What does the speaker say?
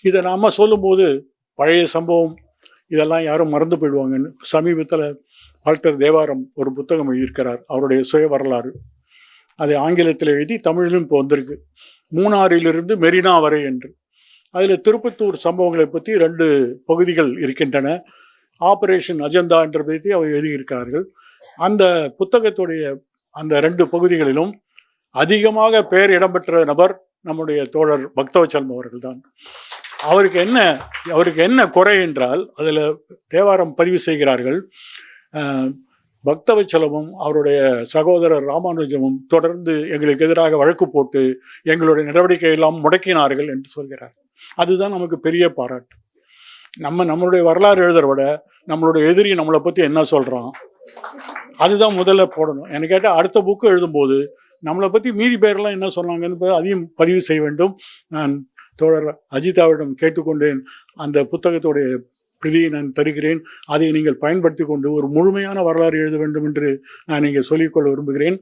இதை நாம் சொல்லும்போது பழைய சம்பவம் இதெல்லாம் யாரும் மறந்து போயிடுவாங்கன்னு சமீபத்தில் வால்டர் தேவாரம் ஒரு புத்தகம் எழுதியிருக்கிறார், அவருடைய சுய வரலாறு. அதை ஆங்கிலத்தில் எழுதி தமிழிலும் இப்போ வந்திருக்கு, மூணாறிலிருந்து மெரினா வரை என்று. அதில் திருப்பத்தூர் சம்பவங்களை பற்றி 2 பகுதிகள் இருக்கின்றன. ஆபரேஷன் அஜந்தா என்ற பற்றி அவர் எழுதியிருக்கிறார்கள். அந்த புத்தகத்துடைய அந்த 2 பகுதிகளிலும் அதிகமாக பெயர் இடம்பெற்ற நபர் நம்முடைய தோழர் பக்தவச்சலம் அவர்கள் தான். அவருக்கு என்ன குறை என்றால், அதில் தேவாரம் பதிவு செய்கிறார்கள், பக்தவச்சலமும் அவருடைய சகோதரர் ராமானுஜமும் தொடர்ந்து எங்களுக்கு எதிராக வழக்கு போட்டு எங்களுடைய நடவடிக்கை எல்லாம் முடக்கினார்கள் என்று சொல்கிறார். அதுதான் நமக்கு பெரிய பாராட்டு. நம்மளுடைய வரலாறு எழுதுறத விட நம்மளுடைய எதிரி நம்மளை பற்றி என்ன சொல்கிறான் அதுதான் முதல்ல போடணும். எனக்கு கேட்டால் அடுத்த புக்கு எழுதும்போது நம்மளை பற்றி மீதி பேரெல்லாம் என்ன சொன்னாங்கன்னு அதையும் பதிவு செய்ய வேண்டும். நான் தோழர் அஜிதாவிடம் கேட்டுக்கொண்டேன், அந்த புத்தகத்துடைய பிரதியை நான் தருகிறேன், அதை நீங்கள் பயன்படுத்தி கொண்டு ஒரு முழுமையான வரலாறு எழுத வேண்டும் என்று நான் இங்கே சொல்லிக்கொள்ள விரும்புகிறேன்.